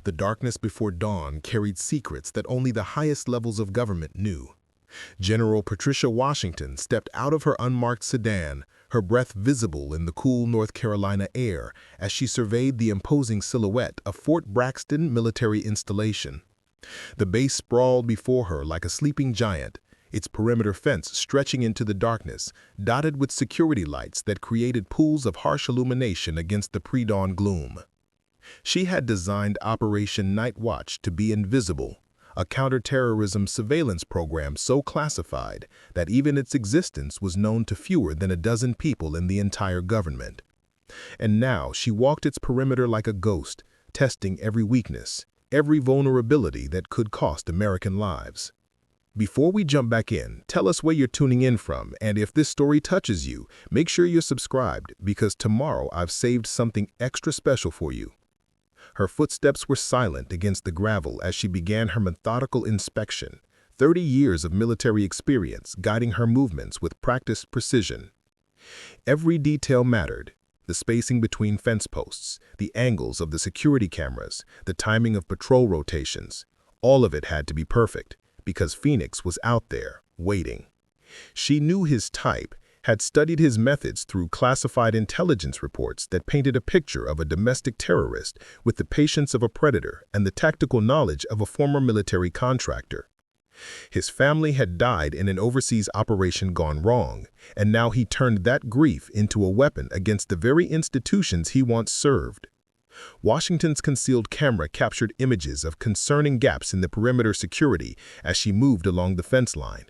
The darkness before dawn carried secrets that only the highest levels of government knew. General Patricia Washington stepped out of her unmarked sedan, her breath visible in the cool North Carolina air as she surveyed the imposing silhouette of Fort Braxton Military Installation. The base sprawled before her like a sleeping giant, its perimeter fence stretching into the darkness, dotted with security lights that created pools of harsh illumination against the pre-dawn gloom. She had designed Operation Nightwatch to be invisible, a counter-terrorism surveillance program so classified that even its existence was known to fewer than a dozen people in the entire government. And now she walked its perimeter like a ghost, testing every weakness, every vulnerability that could cost American lives. Before we jump back in, tell us where you're tuning in from, and if this story touches you, make sure you're subscribed, because tomorrow I've saved something extra special for you. Her footsteps were silent against the gravel as she began her methodical inspection, 30 years of military experience guiding her movements with practiced precision. Every detail mattered: the spacing between fence posts, the angles of the security cameras, the timing of patrol rotations. All of it had to be perfect, because Phoenix was out there, waiting. She knew his type, had studied his methods through classified intelligence reports that painted a picture of a domestic terrorist with the patience of a predator and the tactical knowledge of a former military contractor. His family had died in an overseas operation gone wrong, and now he turned that grief into a weapon against the very institutions he once served. Washington's concealed camera captured images of concerning gaps in the perimeter security as she moved along the fence line.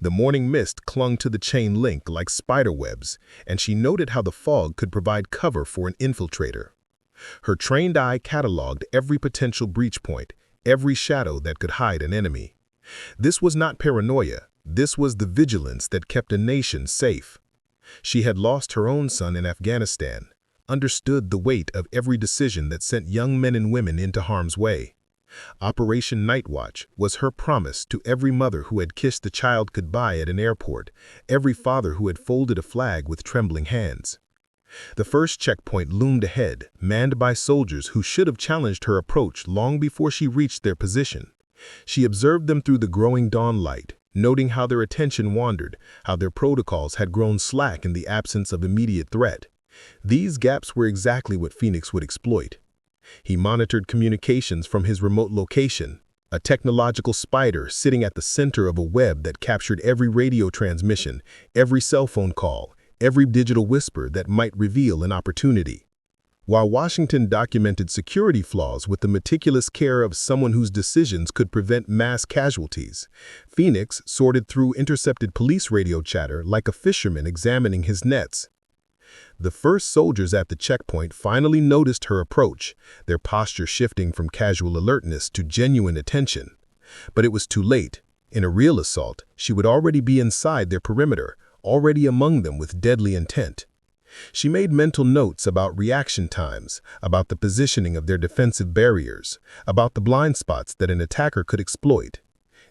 The morning mist clung to the chain link like spider webs, and she noted how the fog could provide cover for an infiltrator. Her trained eye cataloged every potential breach point, every shadow that could hide an enemy. This was not paranoia. This was the vigilance that kept a nation safe. She had lost her own son in Afghanistan, understood the weight of every decision that sent young men and women into harm's way. Operation Nightwatch was her promise to every mother who had kissed the child goodbye at an airport, every father who had folded a flag with trembling hands. The first checkpoint loomed ahead, manned by soldiers who should have challenged her approach long before she reached their position. She observed them through the growing dawn light, noting how their attention wandered, how their protocols had grown slack in the absence of immediate threat. These gaps were exactly what Phoenix would exploit. He monitored communications from his remote location, a technological spider sitting at the center of a web that captured every radio transmission, every cell phone call, every digital whisper that might reveal an opportunity. While Washington documented security flaws with the meticulous care of someone whose decisions could prevent mass casualties, Phoenix sorted through intercepted police radio chatter like a fisherman examining his nets. The first soldiers at the checkpoint finally noticed her approach, their posture shifting from casual alertness to genuine attention. But it was too late. In a real assault, she would already be inside their perimeter, already among them with deadly intent. She made mental notes about reaction times, about the positioning of their defensive barriers, about the blind spots that an attacker could exploit.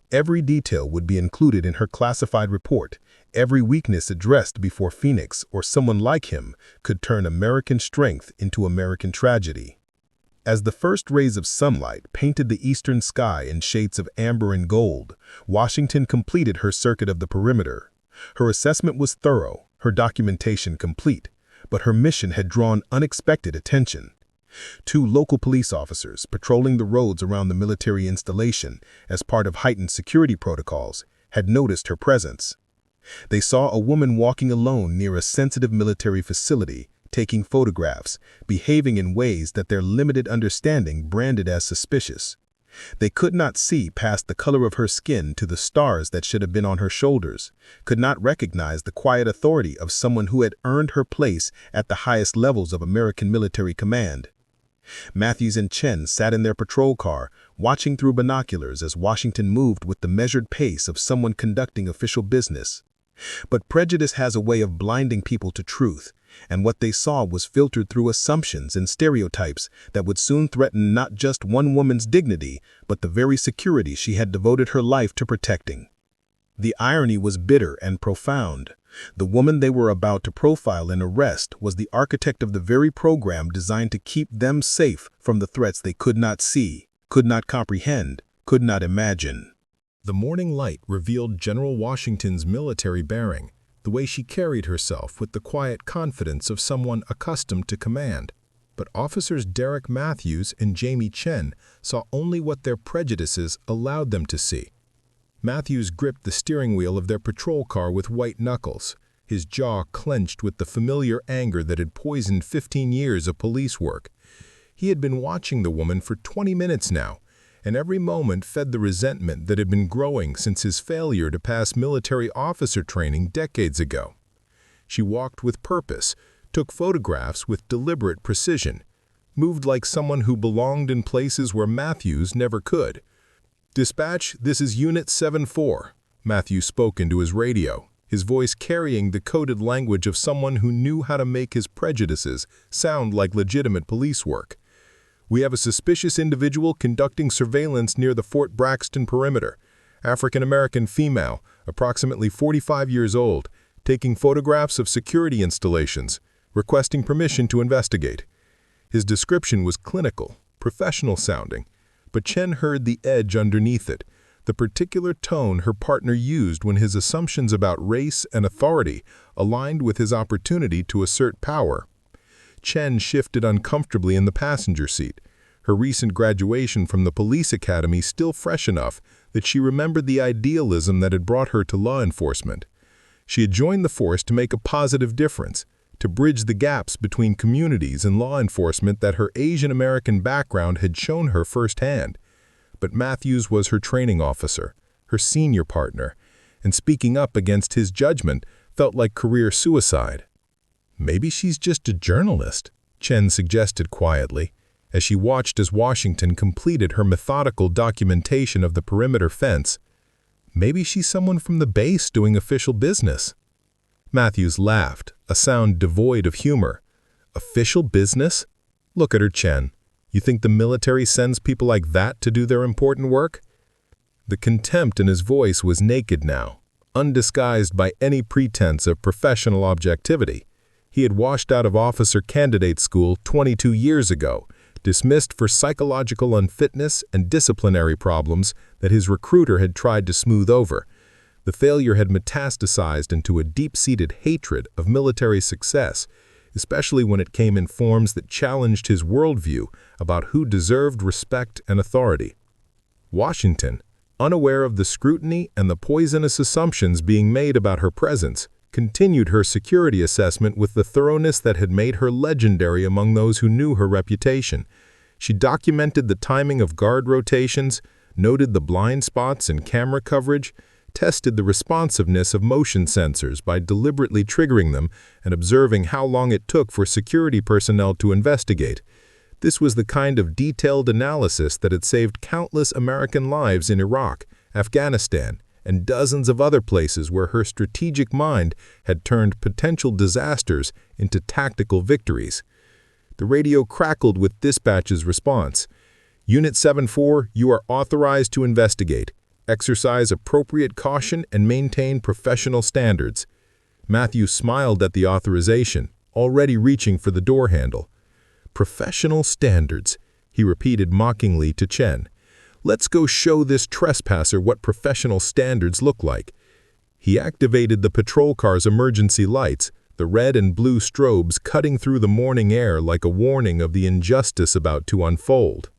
Every detail would be included in her classified report, every weakness addressed before Phoenix or someone like him could turn American strength into American tragedy. As the first rays of sunlight painted the eastern sky in shades of amber and gold, Washington completed her circuit of the perimeter. Her assessment was thorough, her documentation complete, but her mission had drawn unexpected attention. 2 local police officers patrolling the roads around the military installation as part of heightened security protocols had noticed her presence. They saw a woman walking alone near a sensitive military facility, taking photographs, behaving in ways that their limited understanding branded as suspicious. They could not see past the color of her skin to the stars that should have been on her shoulders, could not recognize the quiet authority of someone who had earned her place at the highest levels of American military command. Matthews and Chen sat in their patrol car, watching through binoculars as Washington moved with the measured pace of someone conducting official business. But prejudice has a way of blinding people to truth, and what they saw was filtered through assumptions and stereotypes that would soon threaten not just one woman's dignity, but the very security she had devoted her life to protecting. The irony was bitter and profound. The woman they were about to profile and arrest was the architect of the very program designed to keep them safe from the threats they could not see, could not comprehend, could not imagine. The morning light revealed General Washington's military bearing, the way she carried herself with the quiet confidence of someone accustomed to command. But Officers Derek Matthews and Jamie Chen saw only what their prejudices allowed them to see. Matthews gripped the steering wheel of their patrol car with white knuckles, his jaw clenched with the familiar anger that had poisoned 15 years of police work. He had been watching the woman for 20 minutes now, and every moment fed the resentment that had been growing since his failure to pass military officer training decades ago. She walked with purpose, took photographs with deliberate precision, moved like someone who belonged in places where Matthews never could. "Dispatch, this is Unit 74, Matthews spoke into his radio, his voice carrying the coded language of someone who knew how to make his prejudices sound like legitimate police work. "We have a suspicious individual conducting surveillance near the Fort Braxton perimeter. African-American female, approximately 45 years old, taking photographs of security installations, requesting permission to investigate." His description was clinical, professional sounding, but Chen heard the edge underneath it, the particular tone her partner used when his assumptions about race and authority aligned with his opportunity to assert power. Chen shifted uncomfortably in the passenger seat, her recent graduation from the police academy still fresh enough that she remembered the idealism that had brought her to law enforcement. She had joined the force to make a positive difference, to bridge the gaps between communities and law enforcement that her Asian American background had shown her firsthand. But Matthews was her training officer, her senior partner, and speaking up against his judgment felt like career suicide. "Maybe she's just a journalist," Chen suggested quietly, as she watched as Washington completed her methodical documentation of the perimeter fence. "Maybe she's someone from the base doing official business." Matthews laughed, a sound devoid of humor. "Official business? Look at her, Chen. You think the military sends people like that to do their important work?" The contempt in his voice was naked now, undisguised by any pretense of professional objectivity. He had washed out of officer candidate school 22 years ago, dismissed for psychological unfitness and disciplinary problems that his recruiter had tried to smooth over. The failure had metastasized into a deep-seated hatred of military success, especially when it came in forms that challenged his worldview about who deserved respect and authority. Washington, unaware of the scrutiny and the poisonous assumptions being made about her presence, continued her security assessment with the thoroughness that had made her legendary among those who knew her reputation. She documented the timing of guard rotations, noted the blind spots in camera coverage, tested the responsiveness of motion sensors by deliberately triggering them and observing how long it took for security personnel to investigate. This was the kind of detailed analysis that had saved countless American lives in Iraq, Afghanistan, and dozens of other places where her strategic mind had turned potential disasters into tactical victories. The radio crackled with dispatch's response. "Unit 74, you are authorized to investigate. Exercise appropriate caution and maintain professional standards." Matthew smiled at the authorization, already reaching for the door handle. "Professional standards," he repeated mockingly to Chen. "Let's go show this trespasser what professional standards look like." He activated the patrol car's emergency lights, the red and blue strobes cutting through the morning air like a warning of the injustice about to unfold.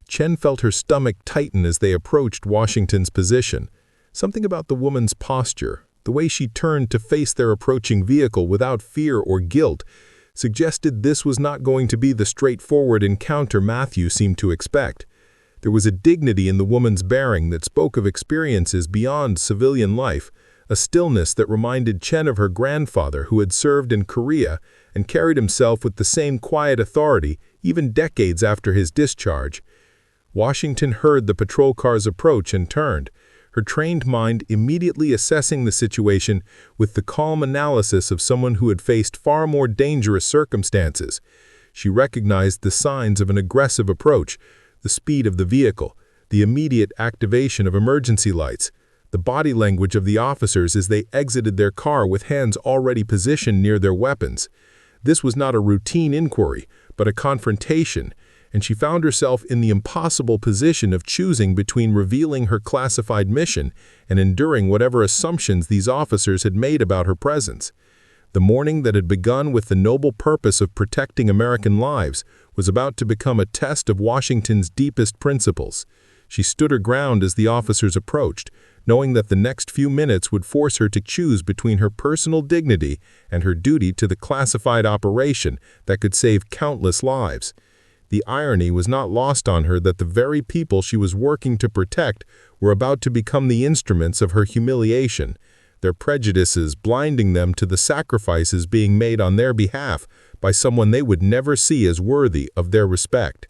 Chen felt her stomach tighten as they approached Washington's position. Something about the woman's posture, the way she turned to face their approaching vehicle without fear or guilt, suggested this was not going to be the straightforward encounter Matthew seemed to expect. There was a dignity in the woman's bearing that spoke of experiences beyond civilian life, a stillness that reminded Chen of her grandfather who had served in Korea and carried himself with the same quiet authority even decades after his discharge. Washington heard the patrol car's approach and turned, her trained mind immediately assessing the situation with the calm analysis of someone who had faced far more dangerous circumstances. She recognized the signs of an aggressive approach, the speed of the vehicle, the immediate activation of emergency lights, the body language of the officers as they exited their car with hands already positioned near their weapons. This was not a routine inquiry, but a confrontation, and she found herself in the impossible position of choosing between revealing her classified mission and enduring whatever assumptions these officers had made about her presence. The morning that had begun with the noble purpose of protecting American lives was about to become a test of Washington's deepest principles. She stood her ground as the officers approached, knowing that the next few minutes would force her to choose between her personal dignity and her duty to the classified operation that could save countless lives. The irony was not lost on her that the very people she was working to protect were about to become the instruments of her humiliation, their prejudices blinding them to the sacrifices being made on their behalf by someone they would never see as worthy of their respect.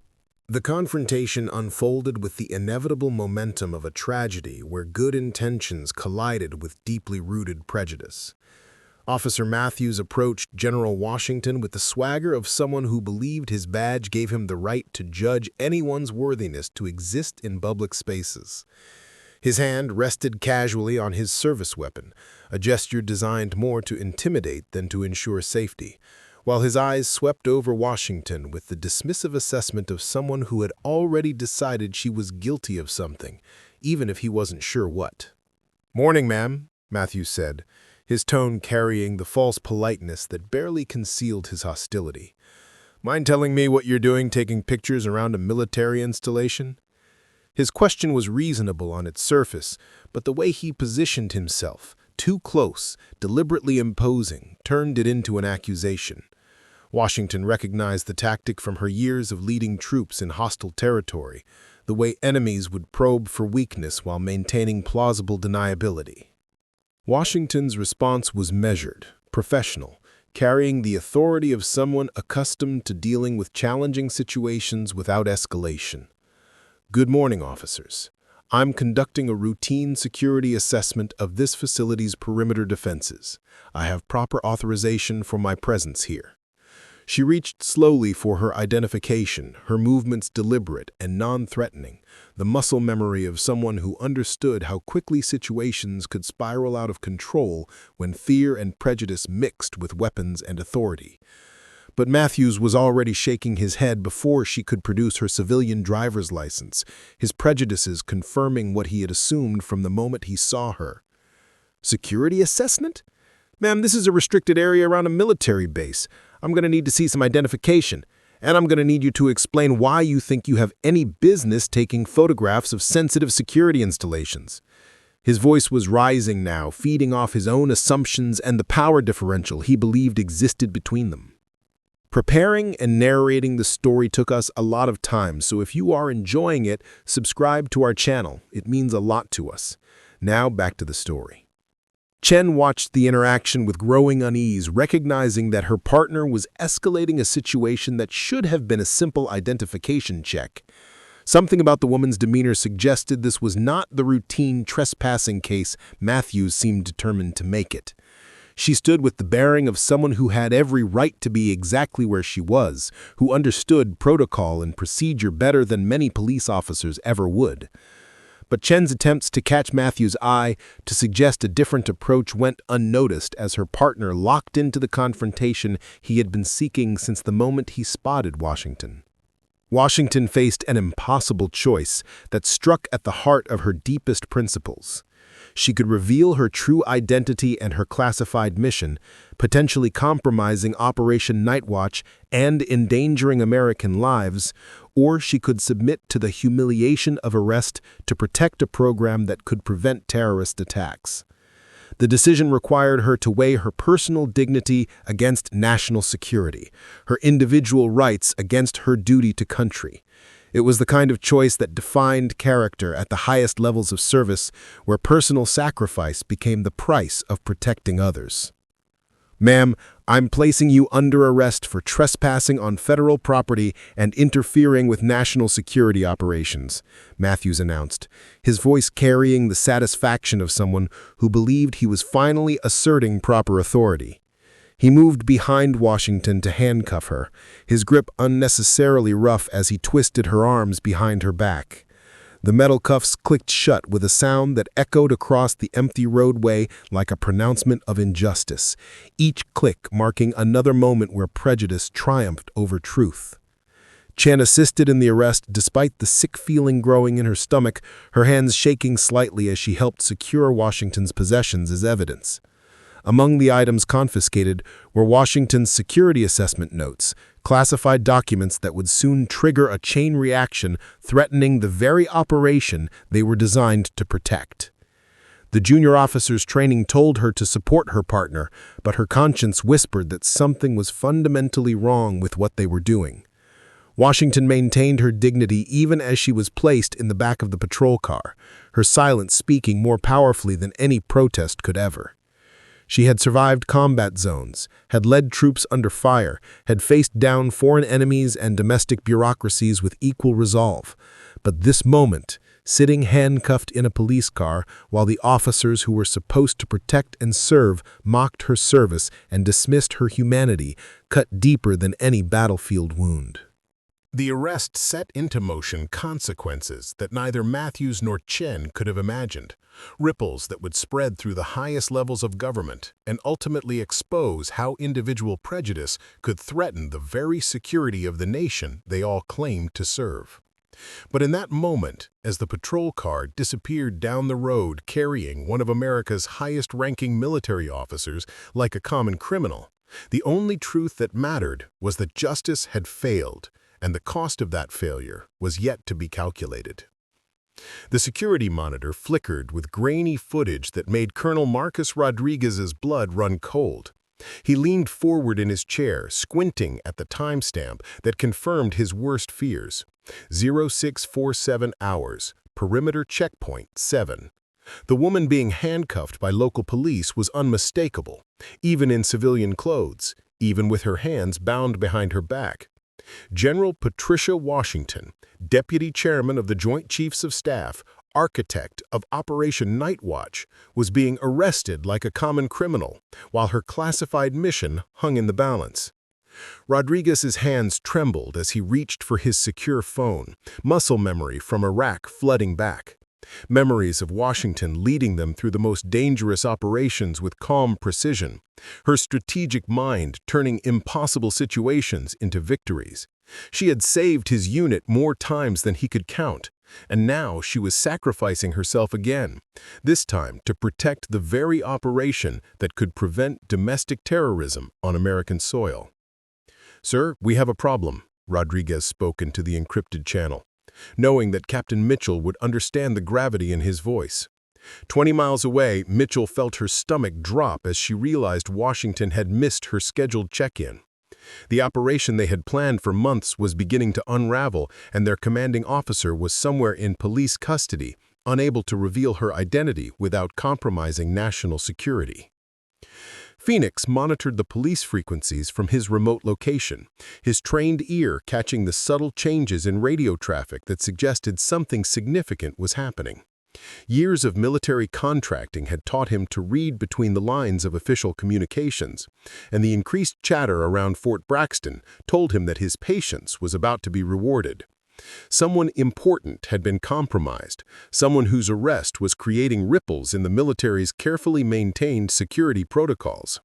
The confrontation unfolded with the inevitable momentum of a tragedy where good intentions collided with deeply rooted prejudice. Officer Matthews approached General Washington with the swagger of someone who believed his badge gave him the right to judge anyone's worthiness to exist in public spaces. His hand rested casually on his service weapon, a gesture designed more to intimidate than to ensure safety, while his eyes swept over Washington with the dismissive assessment of someone who had already decided she was guilty of something, even if he wasn't sure what. "Morning, ma'am," Matthews said, his tone carrying the false politeness that barely concealed his hostility. "Mind telling me what you're doing taking pictures around a military installation?" His question was reasonable on its surface, but the way he positioned himself, too close, deliberately imposing, turned it into an accusation. Washington recognized the tactic from her years of leading troops in hostile territory, the way enemies would probe for weakness while maintaining plausible deniability. Washington's response was measured, professional, carrying the authority of someone accustomed to dealing with challenging situations without escalation. "Good morning, officers. I'm conducting a routine security assessment of this facility's perimeter defenses. I have proper authorization for my presence here." She reached slowly for her identification, her movements deliberate and non-threatening, the muscle memory of someone who understood how quickly situations could spiral out of control when fear and prejudice mixed with weapons and authority. But Matthews was already shaking his head before she could produce her civilian driver's license, his prejudices confirming what he had assumed from the moment he saw her. "Security assessment? Ma'am, this is a restricted area around a military base. I'm going to need to see some identification, and I'm going to need you to explain why you think you have any business taking photographs of sensitive security installations." His voice was rising now, feeding off his own assumptions and the power differential he believed existed between them. Preparing and narrating the story took us a lot of time, so if you are enjoying it, subscribe to our channel. It means a lot to us. Now back to the story. Chen watched the interaction with growing unease, recognizing that her partner was escalating a situation that should have been a simple identification check. Something about the woman's demeanor suggested this was not the routine trespassing case Matthews seemed determined to make it. She stood with the bearing of someone who had every right to be exactly where she was, who understood protocol and procedure better than many police officers ever would. But Chen's attempts to catch Matthews' eye, to suggest a different approach, went unnoticed as her partner locked into the confrontation he had been seeking since the moment he spotted Washington. Washington faced an impossible choice that struck at the heart of her deepest principles. She could reveal her true identity and her classified mission, potentially compromising Operation Nightwatch and endangering American lives, or she could submit to the humiliation of arrest to protect a program that could prevent terrorist attacks. The decision required her to weigh her personal dignity against national security, her individual rights against her duty to country. It was the kind of choice that defined character at the highest levels of service, where personal sacrifice became the price of protecting others. "Ma'am, I'm placing you under arrest for trespassing on federal property and interfering with national security operations," Matthews announced, his voice carrying the satisfaction of someone who believed he was finally asserting proper authority. He moved behind Washington to handcuff her, his grip unnecessarily rough as he twisted her arms behind her back. The metal cuffs clicked shut with a sound that echoed across the empty roadway like a pronouncement of injustice, each click marking another moment where prejudice triumphed over truth. Chan assisted in the arrest despite the sick feeling growing in her stomach, her hands shaking slightly as she helped secure Washington's possessions as evidence. Among the items confiscated were Washington's security assessment notes, classified documents that would soon trigger a chain reaction threatening the very operation they were designed to protect. The junior officer's training told her to support her partner, but her conscience whispered that something was fundamentally wrong with what they were doing. Washington maintained her dignity even as she was placed in the back of the patrol car, her silence speaking more powerfully than any protest could ever. She had survived combat zones, had led troops under fire, had faced down foreign enemies and domestic bureaucracies with equal resolve. But this moment, sitting handcuffed in a police car while the officers who were supposed to protect and serve mocked her service and dismissed her humanity, cut deeper than any battlefield wound. The arrest set into motion consequences that neither Matthews nor Chen could have imagined, ripples that would spread through the highest levels of government and ultimately expose how individual prejudice could threaten the very security of the nation they all claimed to serve. But in that moment, as the patrol car disappeared down the road carrying one of America's highest-ranking military officers like a common criminal, the only truth that mattered was that justice had failed, and the cost of that failure was yet to be calculated. The security monitor flickered with grainy footage that made Colonel Marcus Rodriguez's blood run cold. He leaned forward in his chair, squinting at the timestamp that confirmed his worst fears. 0647 hours, perimeter checkpoint 7. The woman being handcuffed by local police was unmistakable, even in civilian clothes, even with her hands bound behind her back. General Patricia Washington, Deputy Chairman of the Joint Chiefs of Staff, architect of Operation Nightwatch, was being arrested like a common criminal, while her classified mission hung in the balance. Rodriguez's hands trembled as he reached for his secure phone, muscle memory from Iraq flooding back. Memories of Washington leading them through the most dangerous operations with calm precision, her strategic mind turning impossible situations into victories. She had saved his unit more times than he could count, and now she was sacrificing herself again, this time to protect the very operation that could prevent domestic terrorism on American soil. "Sir, we have a problem," Rodriguez spoke into the encrypted channel, knowing that Captain Mitchell would understand the gravity in his voice. 20 miles away, Mitchell felt her stomach drop as she realized Washington had missed her scheduled check-in. The operation they had planned for months was beginning to unravel, and their commanding officer was somewhere in police custody, unable to reveal her identity without compromising national security. Phoenix monitored the police frequencies from his remote location, his trained ear catching the subtle changes in radio traffic that suggested something significant was happening. Years of military contracting had taught him to read between the lines of official communications, and the increased chatter around Fort Braxton told him that his patience was about to be rewarded. Someone important had been compromised, someone whose arrest was creating ripples in the military's carefully maintained security protocols.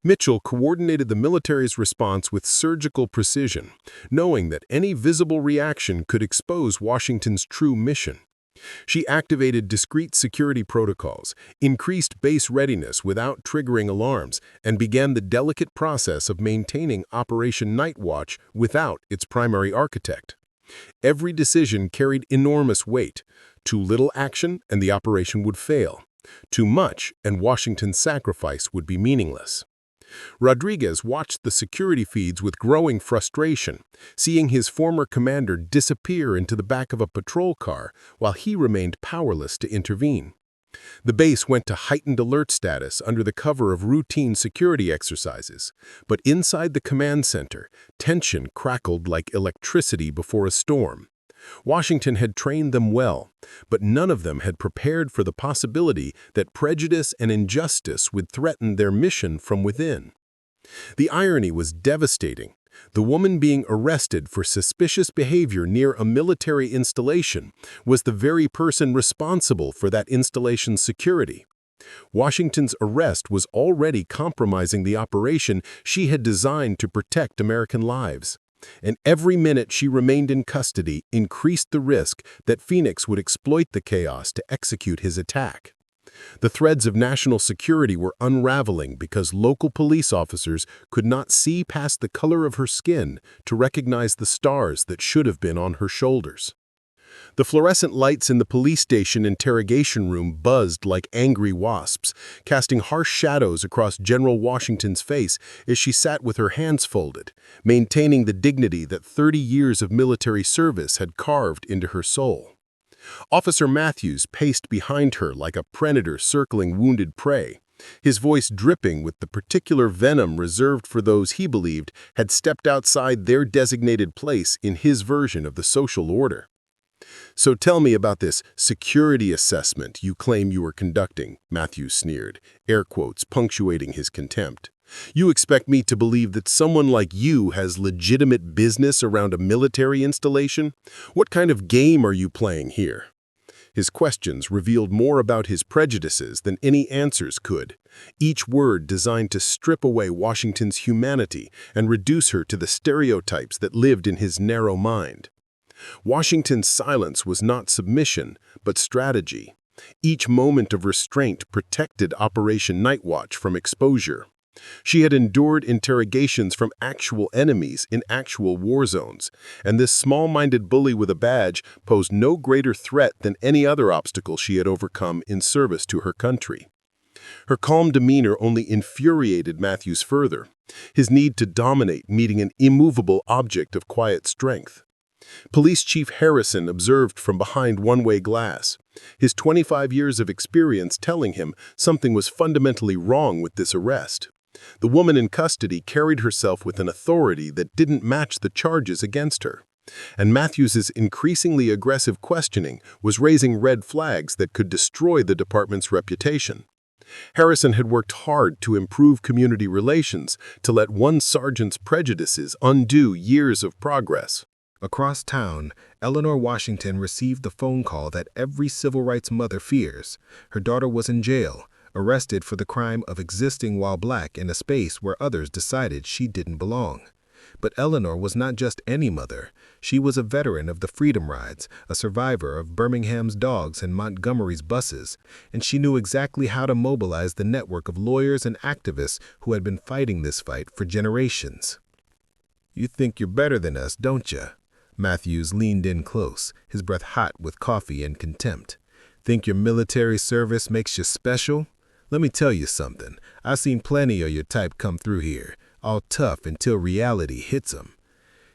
Mitchell coordinated the military's response with surgical precision, knowing that any visible reaction could expose Washington's true mission. She activated discreet security protocols, increased base readiness without triggering alarms, and began the delicate process of maintaining Operation Nightwatch without its primary architect. Every decision carried enormous weight. Too little action, and the operation would fail. Too much, and Washington's sacrifice would be meaningless. Rodriguez watched the security feeds with growing frustration, seeing his former commander disappear into the back of a patrol car while he remained powerless to intervene. The base went to heightened alert status under the cover of routine security exercises, but inside the command center, tension crackled like electricity before a storm. Washington had trained them well, but none of them had prepared for the possibility that prejudice and injustice would threaten their mission from within. The irony was devastating. The woman being arrested for suspicious behavior near a military installation was the very person responsible for that installation's security. Washington's arrest was already compromising the operation she had designed to protect American lives. And every minute she remained in custody increased the risk that Phoenix would exploit the chaos to execute his attack. The threads of national security were unraveling because local police officers could not see past the color of her skin to recognize the stars that should have been on her shoulders. The fluorescent lights in the police station interrogation room buzzed like angry wasps, casting harsh shadows across General Washington's face as she sat with her hands folded, maintaining the dignity that 30 years of military service had carved into her soul. Officer Matthews paced behind her like a predator circling wounded prey, his voice dripping with the particular venom reserved for those he believed had stepped outside their designated place in his version of the social order. "So tell me about this security assessment you claim you were conducting," Matthews sneered, air quotes punctuating his contempt. "You expect me to believe that someone like you has legitimate business around a military installation? What kind of game are you playing here?" His questions revealed more about his prejudices than any answers could, each word designed to strip away Washington's humanity and reduce her to the stereotypes that lived in his narrow mind. Washington's silence was not submission, but strategy. Each moment of restraint protected Operation Nightwatch from exposure. She had endured interrogations from actual enemies in actual war zones, and this small-minded bully with a badge posed no greater threat than any other obstacle she had overcome in service to her country. Her calm demeanor only infuriated Matthews further, his need to dominate meeting an immovable object of quiet strength. Police Chief Harrison observed from behind one-way glass, his 25 years of experience telling him something was fundamentally wrong with this arrest. The woman in custody carried herself with an authority that didn't match the charges against her, and Matthews's increasingly aggressive questioning was raising red flags that could destroy the department's reputation. Harrison had worked hard to improve community relations to let one sergeant's prejudices undo years of progress. Across town, Eleanor Washington received the phone call that every civil rights mother fears. Her daughter was in jail, arrested for the crime of existing while black in a space where others decided she didn't belong. But Eleanor was not just any mother. She was a veteran of the Freedom Rides, a survivor of Birmingham's dogs and Montgomery's buses, and she knew exactly how to mobilize the network of lawyers and activists who had been fighting this fight for generations. "You think you're better than us, don't you?" Matthews leaned in close, his breath hot with coffee and contempt. "Think your military service makes you special? Let me tell you something. I've seen plenty of your type come through here, all tough until reality hits them."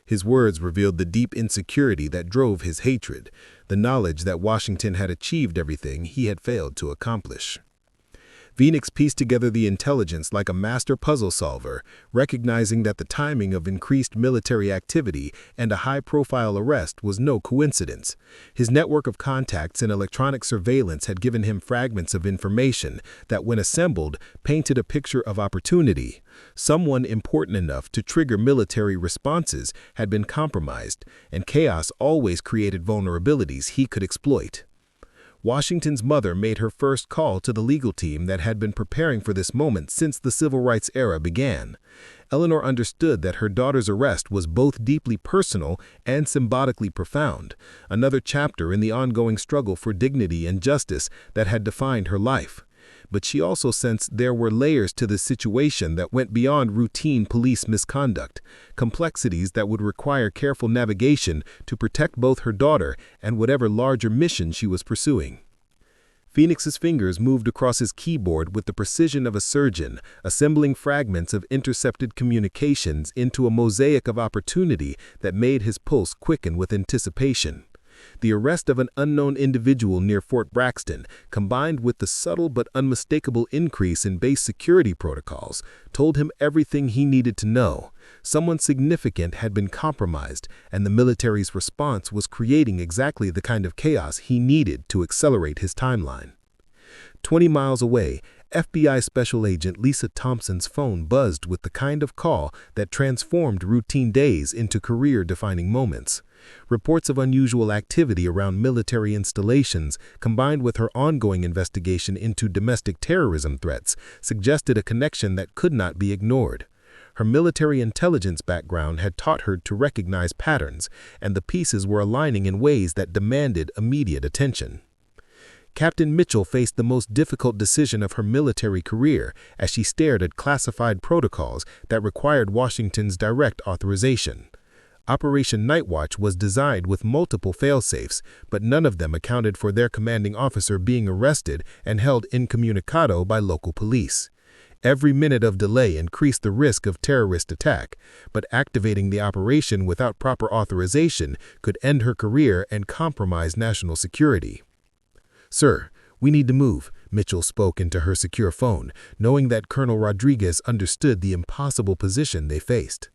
His words revealed the deep insecurity that drove his hatred, the knowledge that Washington had achieved everything he had failed to accomplish. Phoenix pieced together the intelligence like a master puzzle solver, recognizing that the timing of increased military activity and a high-profile arrest was no coincidence. His network of contacts and electronic surveillance had given him fragments of information that, when assembled, painted a picture of opportunity. Someone important enough to trigger military responses had been compromised, and chaos always created vulnerabilities he could exploit. Washington's mother made her first call to the legal team that had been preparing for this moment since the civil rights era began. Eleanor understood that her daughter's arrest was both deeply personal and symbolically profound, another chapter in the ongoing struggle for dignity and justice that had defined her life. But she also sensed there were layers to this situation that went beyond routine police misconduct, complexities that would require careful navigation to protect both her daughter and whatever larger mission she was pursuing. Phoenix's fingers moved across his keyboard with the precision of a surgeon, assembling fragments of intercepted communications into a mosaic of opportunity that made his pulse quicken with anticipation. The arrest of an unknown individual near Fort Braxton, combined with the subtle but unmistakable increase in base security protocols, told him everything he needed to know. Someone significant had been compromised, and the military's response was creating exactly the kind of chaos he needed to accelerate his timeline. 20 miles away, FBI Special Agent Lisa Thompson's phone buzzed with the kind of call that transformed routine days into career-defining moments. Reports of unusual activity around military installations, combined with her ongoing investigation into domestic terrorism threats, suggested a connection that could not be ignored. Her military intelligence background had taught her to recognize patterns, and the pieces were aligning in ways that demanded immediate attention. Captain Mitchell faced the most difficult decision of her military career as she stared at classified protocols that required Washington's direct authorization. Operation Nightwatch was designed with multiple fail-safes, but none of them accounted for their commanding officer being arrested and held incommunicado by local police. Every minute of delay increased the risk of terrorist attack, but activating the operation without proper authorization could end her career and compromise national security. "Sir, we need to move," Mitchell spoke into her secure phone, knowing that Colonel Rodriguez understood the impossible position they faced.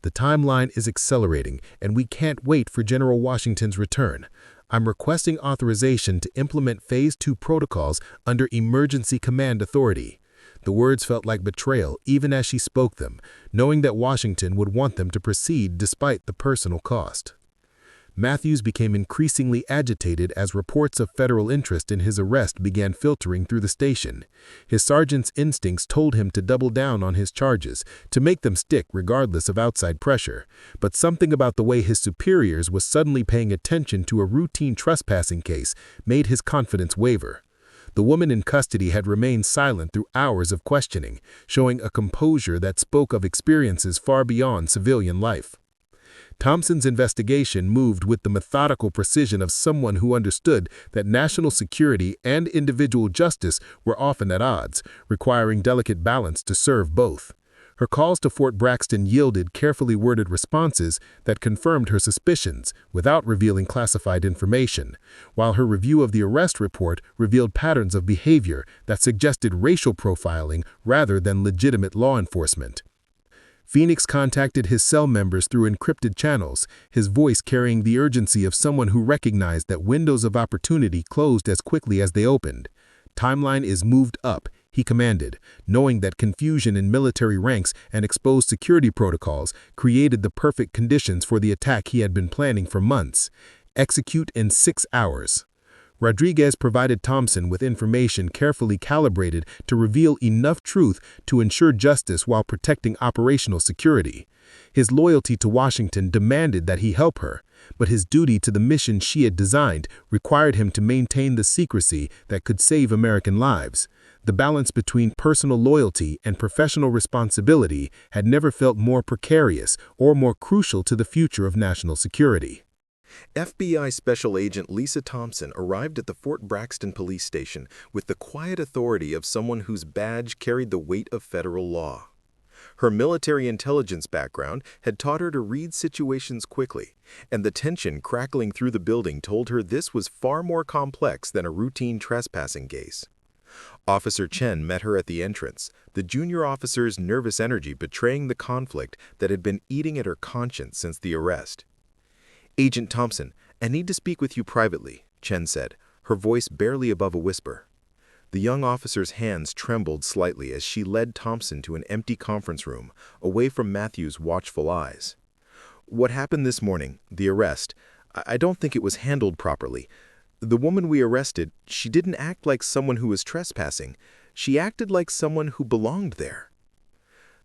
"The timeline is accelerating, and we can't wait for General Washington's return. I'm requesting authorization to implement Phase 2 protocols under Emergency Command Authority." The words felt like betrayal even as she spoke them, knowing that Washington would want them to proceed despite the personal cost. Matthews became increasingly agitated as reports of federal interest in his arrest began filtering through the station. His sergeant's instincts told him to double down on his charges, to make them stick regardless of outside pressure, but something about the way his superiors was suddenly paying attention to a routine trespassing case made his confidence waver. The woman in custody had remained silent through hours of questioning, showing a composure that spoke of experiences far beyond civilian life. Thompson's investigation moved with the methodical precision of someone who understood that national security and individual justice were often at odds, requiring delicate balance to serve both. Her calls to Fort Braxton yielded carefully worded responses that confirmed her suspicions without revealing classified information, while her review of the arrest report revealed patterns of behavior that suggested racial profiling rather than legitimate law enforcement. Phoenix contacted his cell members through encrypted channels, his voice carrying the urgency of someone who recognized that windows of opportunity closed as quickly as they opened. "Timeline is moved up," he commanded, knowing that confusion in military ranks and exposed security protocols created the perfect conditions for the attack he had been planning for months. "Execute in 6 hours." Rodriguez provided Thompson with information carefully calibrated to reveal enough truth to ensure justice while protecting operational security. His loyalty to Washington demanded that he help her, but his duty to the mission she had designed required him to maintain the secrecy that could save American lives. The balance between personal loyalty and professional responsibility had never felt more precarious or more crucial to the future of national security. FBI Special Agent Lisa Thompson arrived at the Fort Braxton police station with the quiet authority of someone whose badge carried the weight of federal law. Her military intelligence background had taught her to read situations quickly, and the tension crackling through the building told her this was far more complex than a routine trespassing case. Officer Chen met her at the entrance, the junior officer's nervous energy betraying the conflict that had been eating at her conscience since the arrest. "Agent Thompson, I need to speak with you privately," Chen said, her voice barely above a whisper. The young officer's hands trembled slightly as she led Thompson to an empty conference room, away from Matthew's watchful eyes. "What happened this morning, the arrest, I don't think it was handled properly. The woman we arrested, she didn't act like someone who was trespassing. She acted like someone who belonged there."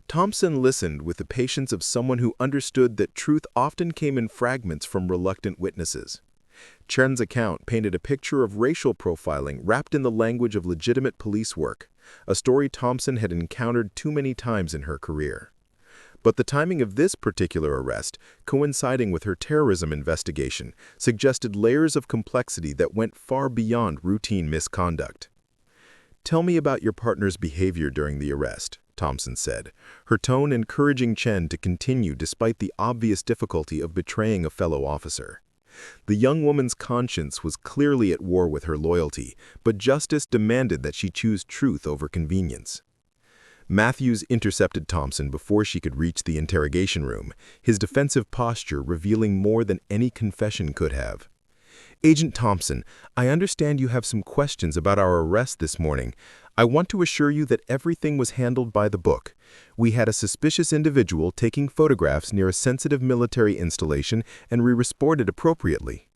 Thompson listened with the patience of someone who understood that truth often came in fragments from reluctant witnesses. Chen's account painted a picture of racial profiling wrapped in the language of legitimate police work, a story Thompson had encountered too many times in her career. But the timing of this particular arrest, coinciding with her terrorism investigation, suggested layers of complexity that went far beyond routine misconduct. "Tell me about your partner's behavior during the arrest," Thompson said, her tone encouraging Chen to continue despite the obvious difficulty of betraying a fellow officer. The young woman's conscience was clearly at war with her loyalty, but justice demanded that she choose truth over convenience. Matthews intercepted Thompson before she could reach the interrogation room, his defensive posture revealing more than any confession could have. "Agent Thompson, I understand you have some questions about our arrest this morning. I want to assure you that everything was handled by the book. We had a suspicious individual taking photographs near a sensitive military installation, and we responded appropriately."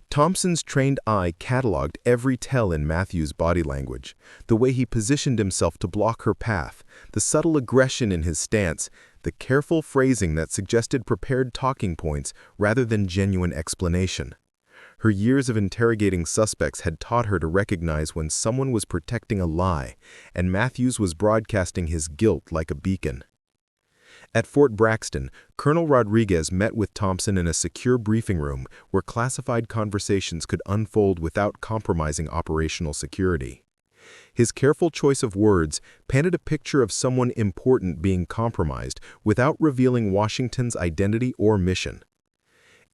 Thompson's trained eye cataloged every tell in Matthews' body language, the way he positioned himself to block her path, the subtle aggression in his stance, the careful phrasing that suggested prepared talking points rather than genuine explanation. Her years of interrogating suspects had taught her to recognize when someone was protecting a lie, and Matthews was broadcasting his guilt like a beacon. At Fort Braxton, Colonel Rodriguez met with Thompson in a secure briefing room where classified conversations could unfold without compromising operational security. His careful choice of words painted a picture of someone important being compromised without revealing Washington's identity or mission.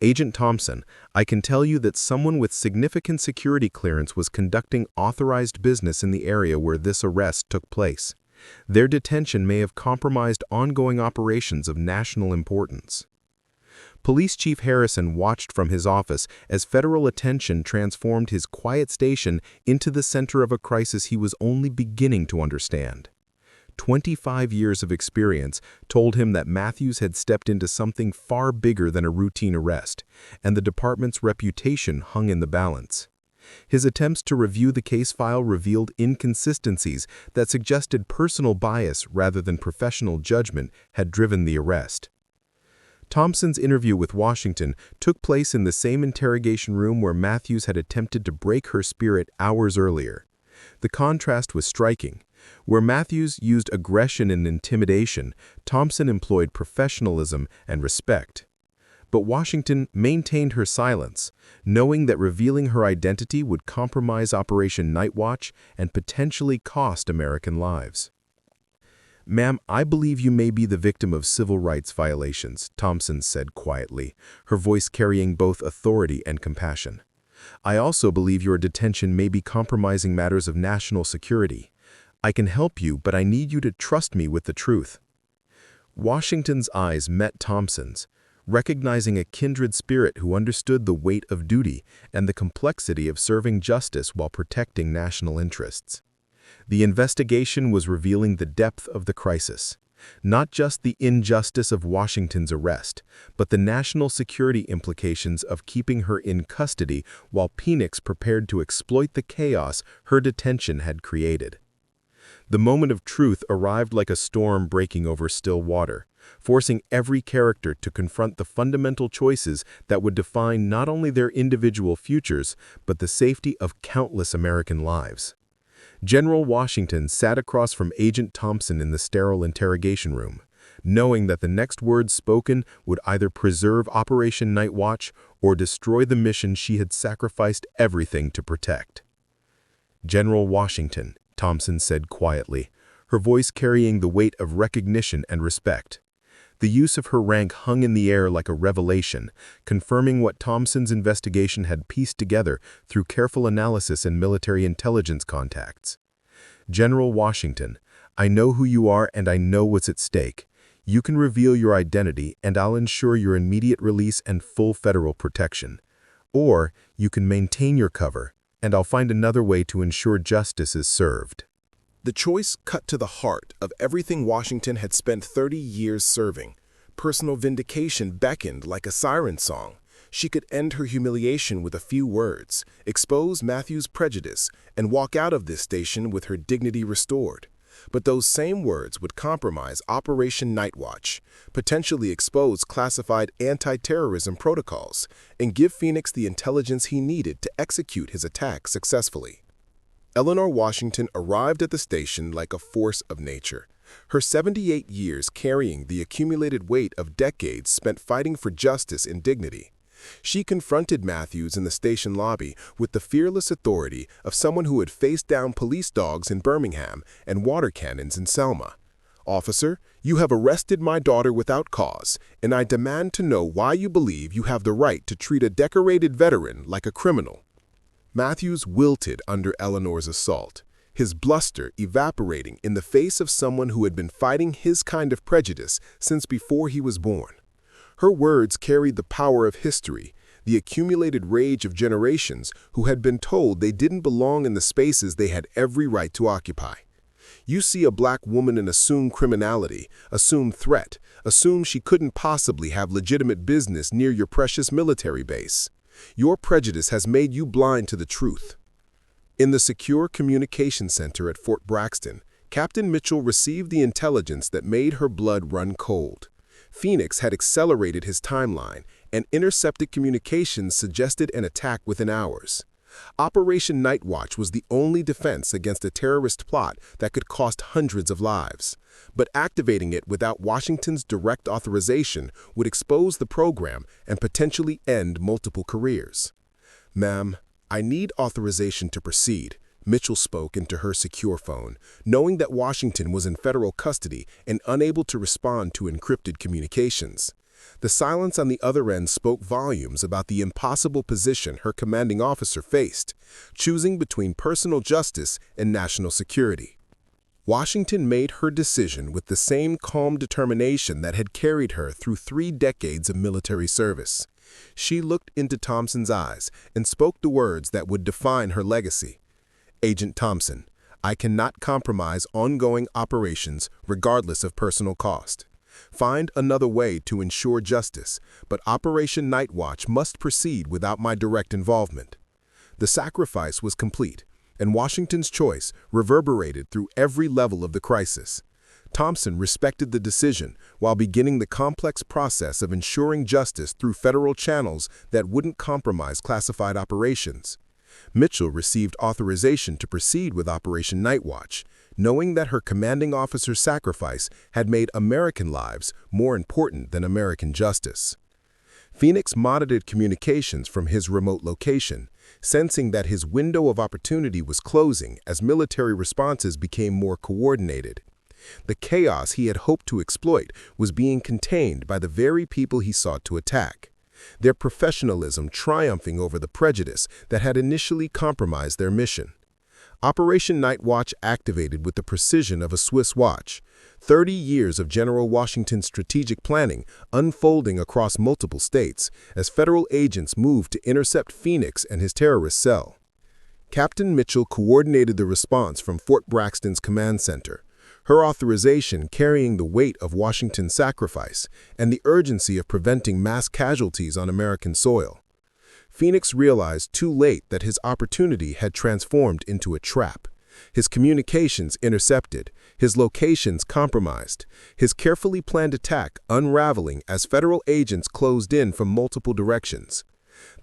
"Agent Thompson, I can tell you that someone with significant security clearance was conducting authorized business in the area where this arrest took place. Their detention may have compromised ongoing operations of national importance." Police Chief Harrison watched from his office as federal attention transformed his quiet station into the center of a crisis he was only beginning to understand. 25 years of experience told him that Matthews had stepped into something far bigger than a routine arrest, and the department's reputation hung in the balance. His attempts to review the case file revealed inconsistencies that suggested personal bias rather than professional judgment had driven the arrest. Thompson's interview with Washington took place in the same interrogation room where Matthews had attempted to break her spirit hours earlier. The contrast was striking. Where Matthews used aggression and intimidation, Thompson employed professionalism and respect. But Washington maintained her silence, knowing that revealing her identity would compromise Operation Nightwatch and potentially cost American lives. "Ma'am, I believe you may be the victim of civil rights violations," Thompson said quietly, her voice carrying both authority and compassion. "I also believe your detention may be compromising matters of national security. I can help you, but I need you to trust me with the truth." Washington's eyes met Thompson's, recognizing a kindred spirit who understood the weight of duty and the complexity of serving justice while protecting national interests. The investigation was revealing the depth of the crisis, not just the injustice of Washington's arrest, but the national security implications of keeping her in custody while Phoenix prepared to exploit the chaos her detention had created. The moment of truth arrived like a storm breaking over still water, forcing every character to confront the fundamental choices that would define not only their individual futures, but the safety of countless American lives. General Washington sat across from Agent Thompson in the sterile interrogation room, knowing that the next words spoken would either preserve Operation Nightwatch or destroy the mission she had sacrificed everything to protect. "General Washington," Thompson said quietly, her voice carrying the weight of recognition and respect. The use of her rank hung in the air like a revelation, confirming what Thompson's investigation had pieced together through careful analysis and military intelligence contacts. "General Washington, I know who you are and I know what's at stake. You can reveal your identity and I'll ensure your immediate release and full federal protection. Or you can maintain your cover, and I'll find another way to ensure justice is served." The choice cut to the heart of everything Washington had spent 30 years serving. Personal vindication beckoned like a siren song. She could end her humiliation with a few words, expose Matthews' prejudice, and walk out of this station with her dignity restored. But those same words would compromise Operation Nightwatch, potentially expose classified anti-terrorism protocols, and give Phoenix the intelligence he needed to execute his attack successfully. Eleanor Washington arrived at the station like a force of nature, her 78 years carrying the accumulated weight of decades spent fighting for justice and dignity. She confronted Matthews in the station lobby with the fearless authority of someone who had faced down police dogs in Birmingham and water cannons in Selma. "Officer, you have arrested my daughter without cause, and I demand to know why you believe you have the right to treat a decorated veteran like a criminal." Matthews wilted under Eleanor's assault, his bluster evaporating in the face of someone who had been fighting his kind of prejudice since before he was born. Her words carried the power of history, the accumulated rage of generations who had been told they didn't belong in the spaces they had every right to occupy. You see a black woman and assume criminality, assume threat, assume she couldn't possibly have legitimate business near your precious military base. Your prejudice has made you blind to the truth. In the Secure Communications Center at Fort Braxton, Captain Mitchell received the intelligence that made her blood run cold. Phoenix had accelerated his timeline, and intercepted communications suggested an attack within hours. Operation Nightwatch was the only defense against a terrorist plot that could cost hundreds of lives. But activating it without Washington's direct authorization would expose the program and potentially end multiple careers. "Ma'am, I need authorization to proceed," Mitchell spoke into her secure phone, knowing that Washington was in federal custody and unable to respond to encrypted communications. The silence on the other end spoke volumes about the impossible position her commanding officer faced, choosing between personal justice and national security. Washington made her decision with the same calm determination that had carried her through 3 decades of military service. She looked into Thompson's eyes and spoke the words that would define her legacy. "Agent Thompson, I cannot compromise ongoing operations regardless of personal cost. Find another way to ensure justice, but Operation Nightwatch must proceed without my direct involvement." The sacrifice was complete, and Washington's choice reverberated through every level of the crisis. Thompson respected the decision while beginning the complex process of ensuring justice through federal channels that wouldn't compromise classified operations. Mitchell received authorization to proceed with Operation Nightwatch, knowing that her commanding officer's sacrifice had made American lives more important than American justice. Phoenix monitored communications from his remote location, sensing that his window of opportunity was closing as military responses became more coordinated. The chaos he had hoped to exploit was being contained by the very people he sought to attack, their professionalism triumphing over the prejudice that had initially compromised their mission. Operation Nightwatch activated with the precision of a Swiss watch, 30 years of General Washington's strategic planning unfolding across multiple states as federal agents moved to intercept Phoenix and his terrorist cell. Captain Mitchell coordinated the response from Fort Braxton's command center, her authorization carrying the weight of Washington's sacrifice and the urgency of preventing mass casualties on American soil. Phoenix realized too late that his opportunity had transformed into a trap. His communications intercepted, his locations compromised, his carefully planned attack unraveling as federal agents closed in from multiple directions.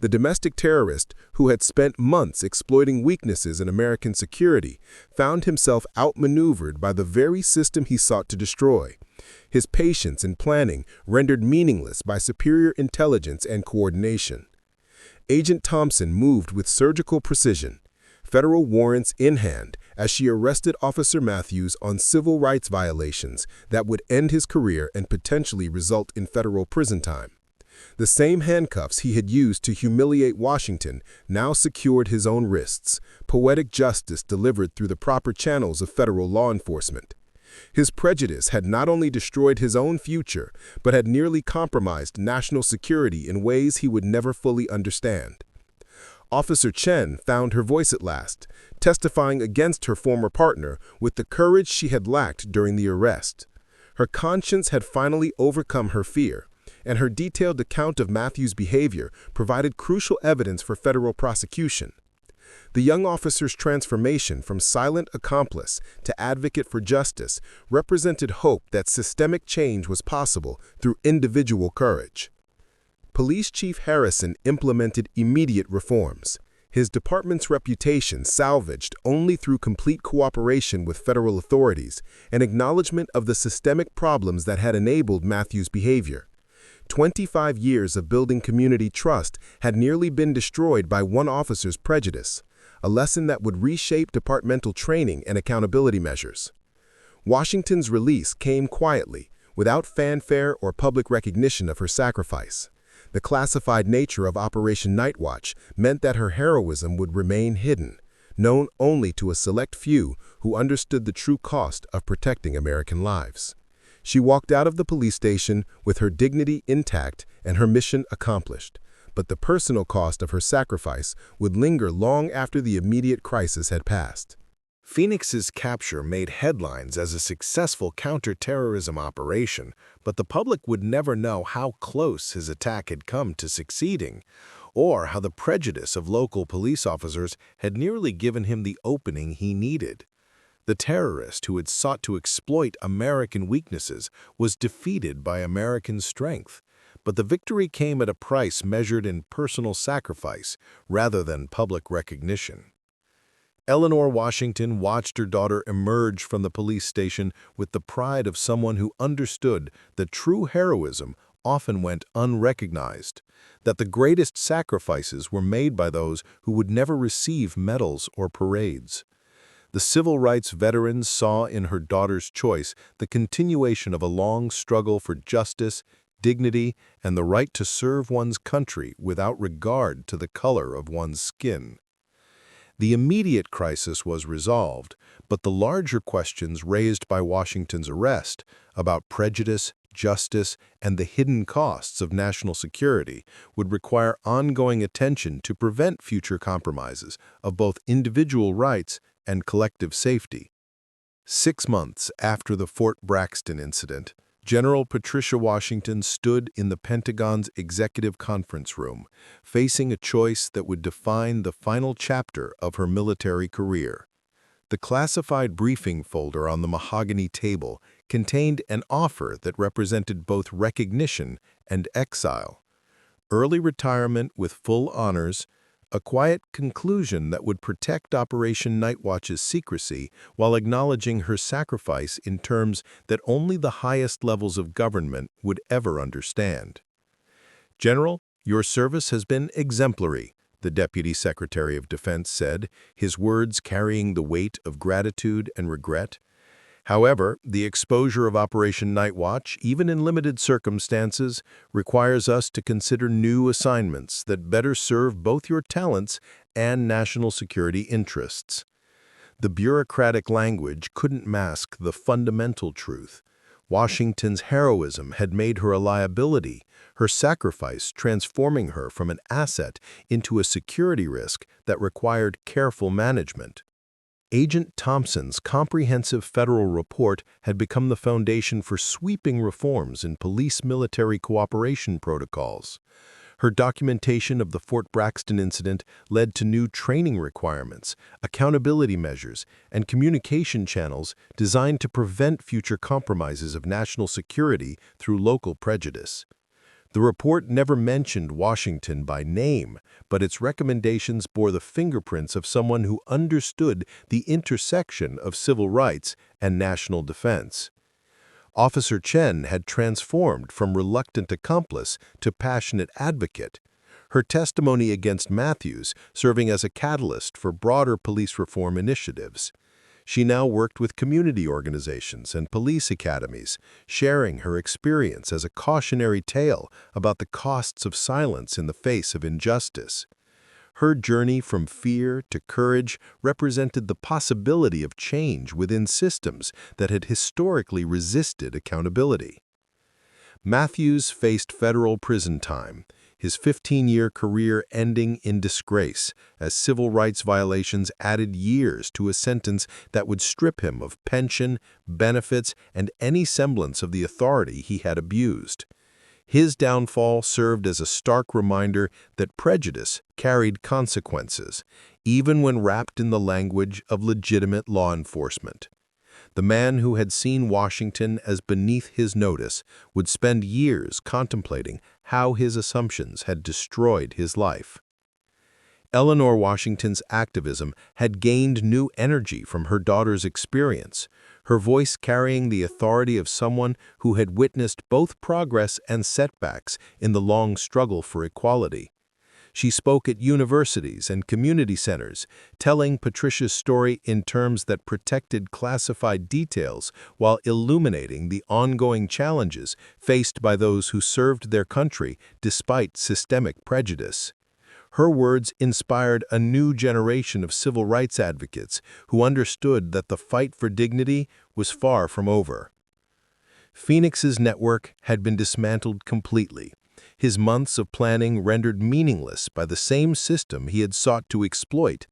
The domestic terrorist, who had spent months exploiting weaknesses in American security, found himself outmaneuvered by the very system he sought to destroy. His patience and planning rendered meaningless by superior intelligence and coordination. Agent Thompson moved with surgical precision, federal warrants in hand, as she arrested Officer Matthews on civil rights violations that would end his career and potentially result in federal prison time. The same handcuffs he had used to humiliate Washington now secured his own wrists, poetic justice delivered through the proper channels of federal law enforcement. His prejudice had not only destroyed his own future, but had nearly compromised national security in ways he would never fully understand. Officer Chen found her voice at last, testifying against her former partner with the courage she had lacked during the arrest. Her conscience had finally overcome her fear, and her detailed account of Matthews' behavior provided crucial evidence for federal prosecution. The young officer's transformation from silent accomplice to advocate for justice represented hope that systemic change was possible through individual courage. Police Chief Harrison implemented immediate reforms, his department's reputation salvaged only through complete cooperation with federal authorities and acknowledgement of the systemic problems that had enabled Matthews' behavior. 25 years of building community trust had nearly been destroyed by one officer's prejudice, a lesson that would reshape departmental training and accountability measures. Washington's release came quietly, without fanfare or public recognition of her sacrifice. The classified nature of Operation Nightwatch meant that her heroism would remain hidden, known only to a select few who understood the true cost of protecting American lives. She walked out of the police station with her dignity intact and her mission accomplished, but the personal cost of her sacrifice would linger long after the immediate crisis had passed. Phoenix's capture made headlines as a successful counter-terrorism operation, but the public would never know how close his attack had come to succeeding, or how the prejudice of local police officers had nearly given him the opening he needed. The terrorist who had sought to exploit American weaknesses was defeated by American strength, but the victory came at a price measured in personal sacrifice rather than public recognition. Eleanor Washington watched her daughter emerge from the police station with the pride of someone who understood that true heroism often went unrecognized, that the greatest sacrifices were made by those who would never receive medals or parades. The civil rights veterans saw in her daughter's choice the continuation of a long struggle for justice, dignity, and the right to serve one's country without regard to the color of one's skin. The immediate crisis was resolved, but the larger questions raised by Washington's arrest about prejudice, justice, and the hidden costs of national security would require ongoing attention to prevent future compromises of both individual rights and collective safety. 6 months after the Fort Braxton incident, General Patricia Washington stood in the Pentagon's executive conference room, facing a choice that would define the final chapter of her military career. The classified briefing folder on the mahogany table contained an offer that represented both recognition and exile. Early retirement with full honors, a quiet conclusion that would protect Operation Nightwatch's secrecy while acknowledging her sacrifice in terms that only the highest levels of government would ever understand. "General, your service has been exemplary," the Deputy Secretary of Defense said, his words carrying the weight of gratitude and regret. "However, the exposure of Operation Nightwatch, even in limited circumstances, requires us to consider new assignments that better serve both your talents and national security interests." The bureaucratic language couldn't mask the fundamental truth. Washington's heroism had made her a liability, her sacrifice transforming her from an asset into a security risk that required careful management. Agent Thompson's comprehensive federal report had become the foundation for sweeping reforms in police-military cooperation protocols. Her documentation of the Fort Braxton incident led to new training requirements, accountability measures, and communication channels designed to prevent future compromises of national security through local prejudice. The report never mentioned Washington by name, but its recommendations bore the fingerprints of someone who understood the intersection of civil rights and national defense. Officer Chen had transformed from reluctant accomplice to passionate advocate, her testimony against Matthews serving as a catalyst for broader police reform initiatives. She now worked with community organizations and police academies, sharing her experience as a cautionary tale about the costs of silence in the face of injustice. Her journey from fear to courage represented the possibility of change within systems that had historically resisted accountability. Matthews faced federal prison time, his 15-year career ending in disgrace as civil rights violations added years to a sentence that would strip him of pension, benefits, and any semblance of the authority he had abused. His downfall served as a stark reminder that prejudice carried consequences, even when wrapped in the language of legitimate law enforcement. The man who had seen Washington as beneath his notice would spend years contemplating how his assumptions had destroyed his life. Eleanor Washington's activism had gained new energy from her daughter's experience, her voice carrying the authority of someone who had witnessed both progress and setbacks in the long struggle for equality. She spoke at universities and community centers, telling Patricia's story in terms that protected classified details while illuminating the ongoing challenges faced by those who served their country despite systemic prejudice. Her words inspired a new generation of civil rights advocates who understood that the fight for dignity was far from over. Phoenix's network had been dismantled completely. his months of planning rendered meaningless by the same system he had sought to exploit.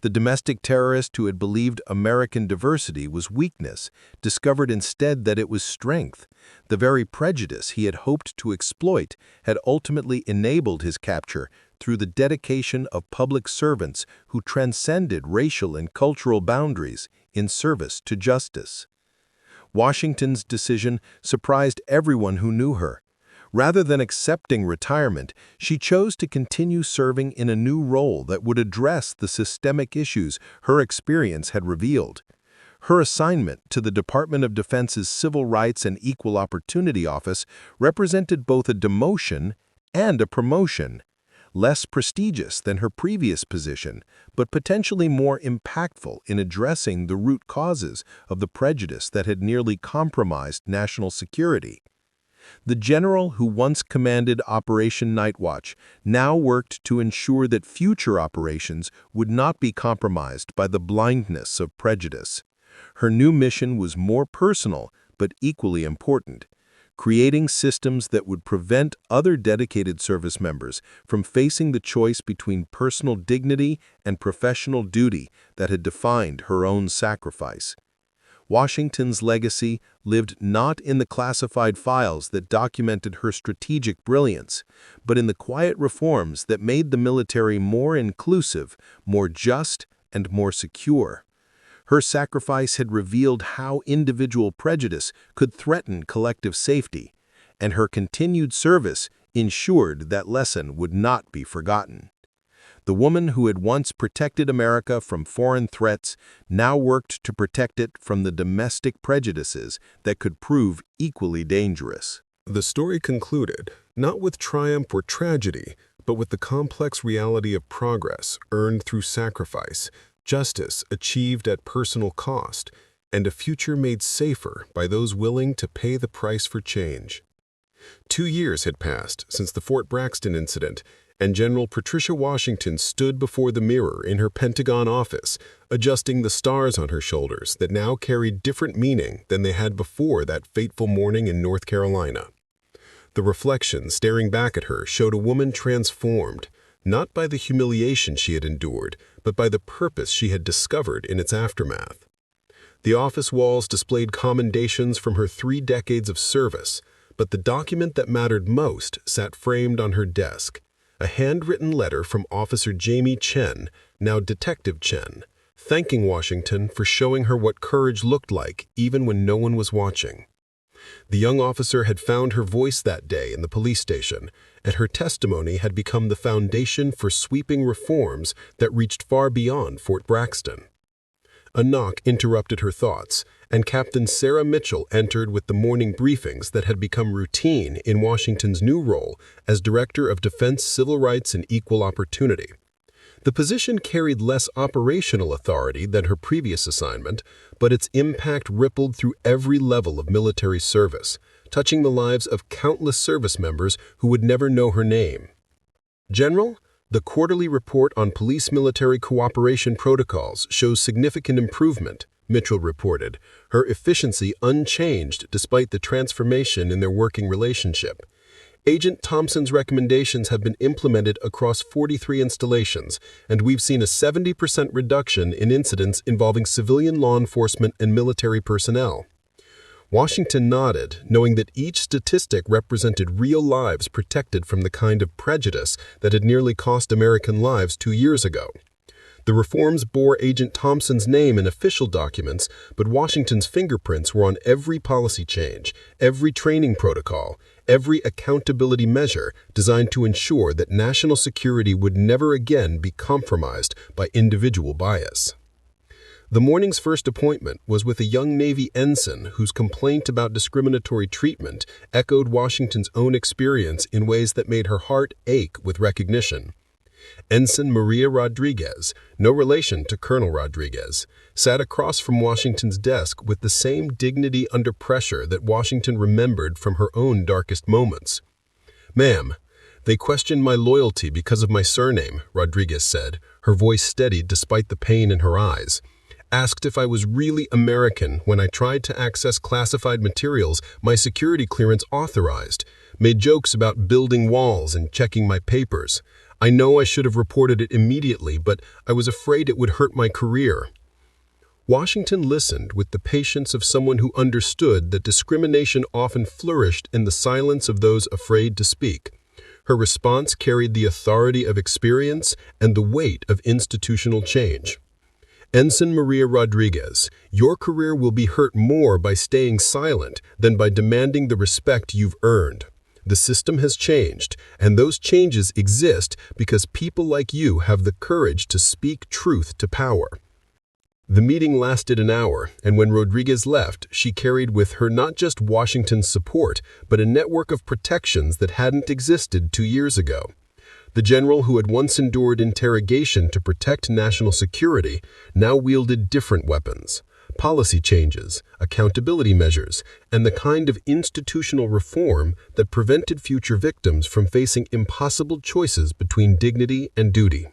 The domestic terrorist who had believed American diversity was weakness discovered instead that it was strength. The very prejudice he had hoped to exploit had ultimately enabled his capture through the dedication of public servants who transcended racial and cultural boundaries in service to justice. Washington's decision surprised everyone who knew her. Rather than accepting retirement, she chose to continue serving in a new role that would address the systemic issues her experience had revealed. Her assignment to the Department of Defense's Civil Rights and Equal Opportunity Office represented both a demotion and a promotion. Less prestigious than her previous position, but potentially more impactful in addressing the root causes of the prejudice that had nearly compromised national security. The general who once commanded Operation Nightwatch now worked to ensure that future operations would not be compromised by the blindness of prejudice. Her new mission was more personal, but equally important: creating systems that would prevent other dedicated service members from facing the choice between personal dignity and professional duty that had defined her own sacrifice. Washington's legacy lived not in the classified files that documented her strategic brilliance, but in the quiet reforms that made the military more inclusive, more just, and more secure. Her sacrifice had revealed how individual prejudice could threaten collective safety, and her continued service ensured that lesson would not be forgotten. The woman who had once protected America from foreign threats now worked to protect it from the domestic prejudices that could prove equally dangerous. The story concluded, not with triumph or tragedy, but with the complex reality of progress earned through sacrifice, justice achieved at personal cost, and a future made safer by those willing to pay the price for change. 2 years had passed since the Fort Braxton incident, and General Patricia Washington stood before the mirror in her Pentagon office, adjusting the stars on her shoulders that now carried different meaning than they had before that fateful morning in North Carolina. The reflection staring back at her showed a woman transformed, not by the humiliation she had endured, but by the purpose she had discovered in its aftermath. The office walls displayed commendations from her 3 decades of service, but the document that mattered most sat framed on her desk: a handwritten letter from Officer Jamie Chen, now Detective Chen, thanking Washington for showing her what courage looked like even when no one was watching. The young officer had found her voice that day in the police station, and her testimony had become the foundation for sweeping reforms that reached far beyond Fort Braxton. A knock interrupted her thoughts, and Captain Sarah Mitchell entered with the morning briefings that had become routine in Washington's new role as Director of Defense Civil Rights and Equal Opportunity. The position carried less operational authority than her previous assignment, but its impact rippled through every level of military service, touching the lives of countless service members who would never know her name. General, the quarterly report on police-military cooperation protocols shows significant improvement, Mitchell reported, her efficiency unchanged despite the transformation in their working relationship. Agent Thompson's recommendations have been implemented across 43 installations, and we've seen a 70% reduction in incidents involving civilian law enforcement and military personnel. Washington nodded, knowing that each statistic represented real lives protected from the kind of prejudice that had nearly cost American lives 2 years ago. The reforms bore Agent Thompson's name in official documents, but Washington's fingerprints were on every policy change, every training protocol, every accountability measure designed to ensure that national security would never again be compromised by individual bias. The morning's first appointment was with a young Navy ensign whose complaint about discriminatory treatment echoed Washington's own experience in ways that made her heart ache with recognition. Ensign Maria Rodriguez, no relation to Colonel Rodriguez, sat across from Washington's desk with the same dignity under pressure that Washington remembered from her own darkest moments. "Ma'am, they questioned my loyalty because of my surname," Rodriguez said, her voice steadied despite the pain in her eyes. "Asked if I was really American when I tried to access classified materials my security clearance authorized. made jokes about building walls and checking my papers. I know I should have reported it immediately, but I was afraid it would hurt my career." Washington listened with the patience of someone who understood that discrimination often flourished in the silence of those afraid to speak. Her response carried the authority of experience and the weight of institutional change. "Ensign Maria Rodriguez, your career will be hurt more by staying silent than by demanding the respect you've earned. The system has changed, and those changes exist because people like you have the courage to speak truth to power." The meeting lasted an hour, and when Rodriguez left, she carried with her not just Washington's support, but a network of protections that hadn't existed 2 years ago. The general who had once endured interrogation to protect national security now wielded different weapons: policy changes, accountability measures, and the kind of institutional reform that prevented future victims from facing impossible choices between dignity and duty.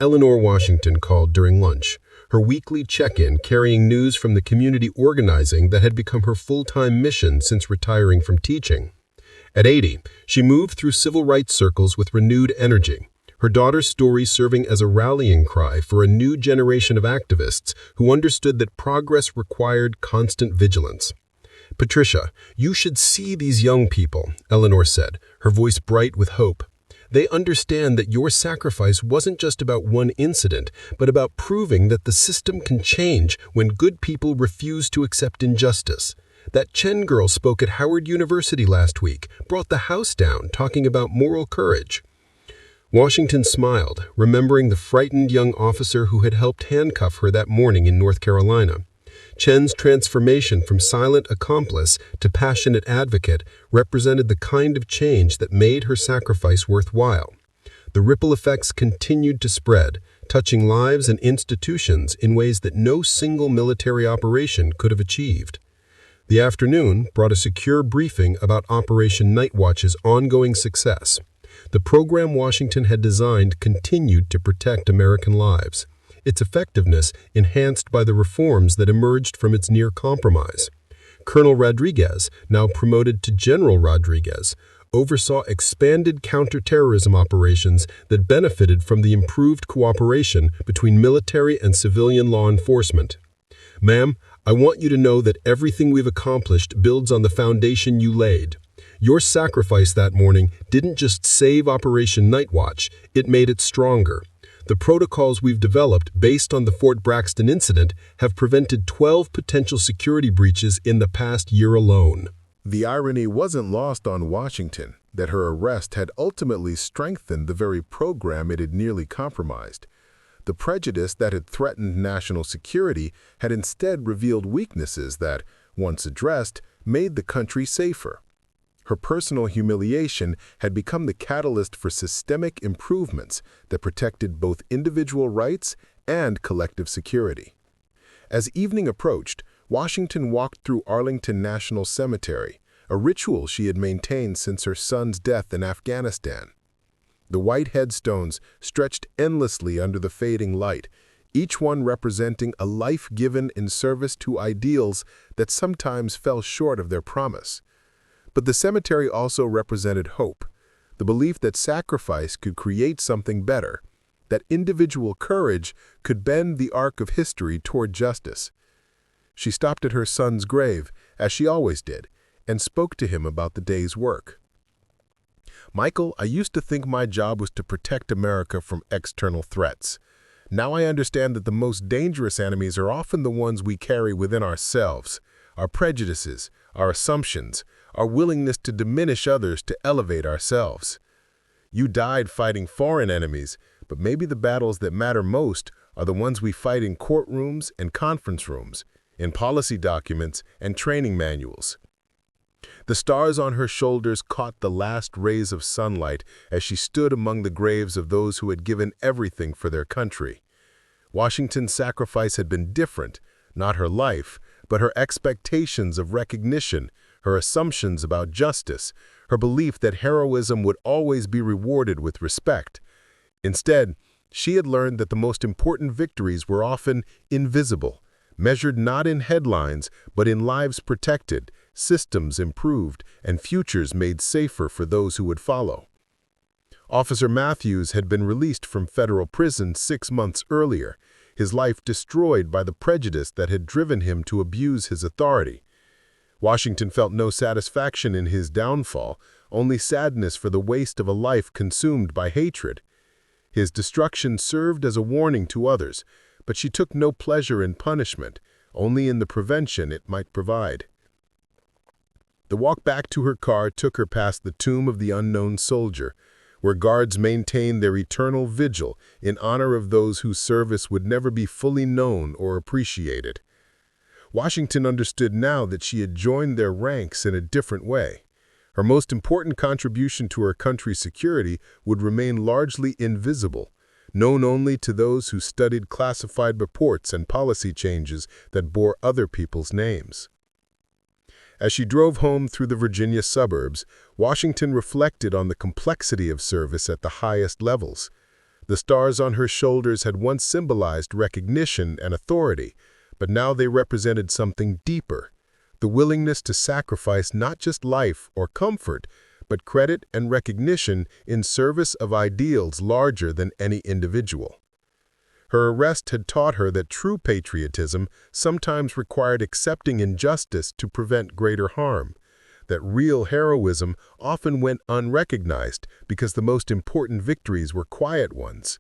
Eleanor Washington called during lunch, her weekly check-in carrying news from the community organizing that had become her full-time mission since retiring from teaching. At 80, she moved through civil rights circles with renewed energy, her daughter's story serving as a rallying cry for a new generation of activists who understood that progress required constant vigilance. "Patricia, you should see these young people," Eleanor said, her voice bright with hope. "They understand that your sacrifice wasn't just about one incident, but about proving that the system can change when good people refuse to accept injustice. That Chen girl spoke at Howard University last week, brought the house down, talking about moral courage." Washington smiled, remembering the frightened young officer who had helped handcuff her that morning in North Carolina. Chen's transformation from silent accomplice to passionate advocate represented the kind of change that made her sacrifice worthwhile. The ripple effects continued to spread, touching lives and institutions in ways that no single military operation could have achieved. The afternoon brought a secure briefing about Operation Nightwatch's ongoing success. The program Washington had designed continued to protect American lives, its effectiveness enhanced by the reforms that emerged from its near compromise. Colonel Rodriguez, now promoted to General Rodriguez, oversaw expanded counter-terrorism operations that benefited from the improved cooperation between military and civilian law enforcement. "Ma'am, I want you to know that everything we've accomplished builds on the foundation you laid. Your sacrifice that morning didn't just save Operation Nightwatch, it made it stronger. The protocols we've developed based on the Fort Braxton incident have prevented 12 potential security breaches in the past year alone." The irony wasn't lost on Washington that her arrest had ultimately strengthened the very program it had nearly compromised. The prejudice that had threatened national security had instead revealed weaknesses that, once addressed, made the country safer. Her personal humiliation had become the catalyst for systemic improvements that protected both individual rights and collective security. As evening approached, Washington walked through Arlington National Cemetery, a ritual she had maintained since her son's death in Afghanistan. The white headstones stretched endlessly under the fading light, each one representing a life given in service to ideals that sometimes fell short of their promise. But the cemetery also represented hope, the belief that sacrifice could create something better, that individual courage could bend the arc of history toward justice. She stopped at her son's grave, as she always did, and spoke to him about the day's work. "Michael, I used to think my job was to protect America from external threats. Now I understand that the most dangerous enemies are often the ones we carry within ourselves, our prejudices, our assumptions, our willingness to diminish others to elevate ourselves. You died fighting foreign enemies, but maybe the battles that matter most are the ones we fight in courtrooms and conference rooms, in policy documents and training manuals." The stars on her shoulders caught the last rays of sunlight as she stood among the graves of those who had given everything for their country. Washington's sacrifice had been different, not her life, but her expectations of recognition, her assumptions about justice, her belief that heroism would always be rewarded with respect. Instead, she had learned that the most important victories were often invisible, measured not in headlines, but in lives protected, systems improved, and futures made safer for those who would follow. Officer Matthews had been released from federal prison 6 months earlier, his life destroyed by the prejudice that had driven him to abuse his authority. Washington felt no satisfaction in his downfall, only sadness for the waste of a life consumed by hatred. His destruction served as a warning to others, but she took no pleasure in punishment, only in the prevention it might provide. The walk back to her car took her past the tomb of the unknown soldier, where guards maintained their eternal vigil in honor of those whose service would never be fully known or appreciated. Washington understood now that she had joined their ranks in a different way. Her most important contribution to her country's security would remain largely invisible, known only to those who studied classified reports and policy changes that bore other people's names. As she drove home through the Virginia suburbs, Washington reflected on the complexity of service at the highest levels. The stars on her shoulders had once symbolized recognition and authority, but now they represented something deeper, the willingness to sacrifice not just life or comfort, but credit and recognition in service of ideals larger than any individual. Her arrest had taught her that true patriotism sometimes required accepting injustice to prevent greater harm, that real heroism often went unrecognized because the most important victories were quiet ones.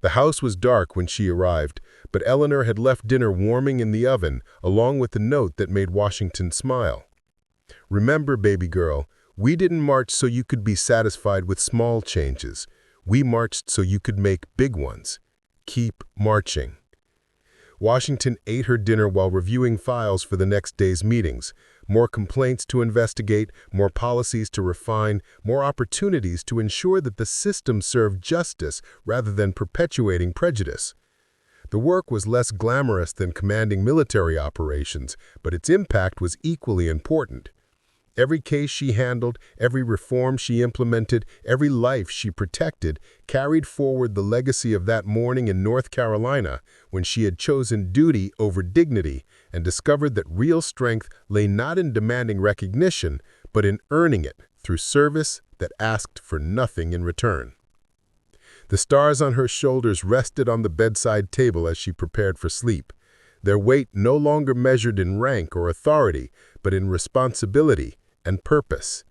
The house was dark when she arrived, but Eleanor had left dinner warming in the oven, along with a note that made Washington smile. "Remember, baby girl, we didn't march so you could be satisfied with small changes. We marched so you could make big ones. Keep marching." Washington ate her dinner while reviewing files for the next day's meetings. More complaints to investigate, more policies to refine, more opportunities to ensure that the system served justice rather than perpetuating prejudice. The work was less glamorous than commanding military operations, but its impact was equally important. Every case she handled, every reform she implemented, every life she protected carried forward the legacy of that morning in North Carolina when she had chosen duty over dignity and discovered that real strength lay not in demanding recognition, but in earning it through service that asked for nothing in return. The stars on her shoulders rested on the bedside table as she prepared for sleep, their weight no longer measured in rank or authority, but in responsibility and purpose.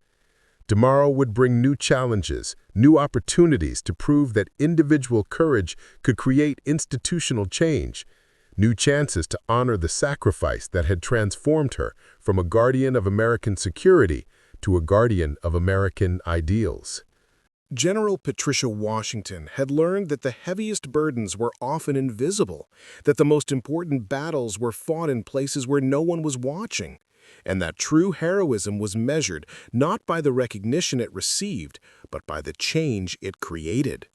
Tomorrow would bring new challenges, new opportunities to prove that individual courage could create institutional change, new chances to honor the sacrifice that had transformed her from a guardian of American security to a guardian of American ideals. General Patricia Washington had learned that the heaviest burdens were often invisible, that the most important battles were fought in places where no one was watching, and that true heroism was measured not by the recognition it received, but by the change it created.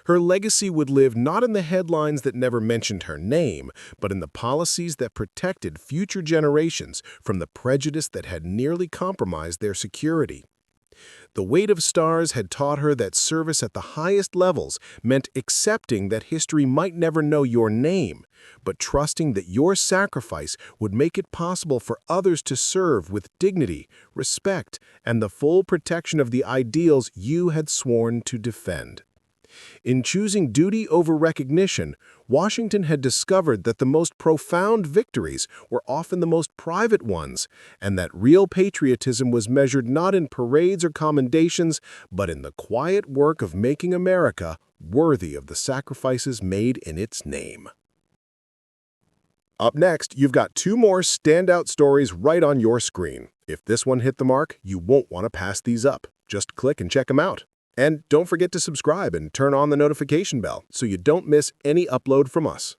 Her legacy would live not in the headlines that never mentioned her name, but in the policies that protected future generations from the prejudice that had nearly compromised their security. The weight of stars had taught her that service at the highest levels meant accepting that history might never know your name, but trusting that your sacrifice would make it possible for others to serve with dignity, respect, and the full protection of the ideals you had sworn to defend. In choosing duty over recognition, Washington had discovered that the most profound victories were often the most private ones, and that real patriotism was measured not in parades or commendations, but in the quiet work of making America worthy of the sacrifices made in its name. Up next, you've got 2 more standout stories right on your screen. If this one hit the mark, you won't want to pass these up. Just click and check them out. And don't forget to subscribe and turn on the notification bell so you don't miss any upload from us.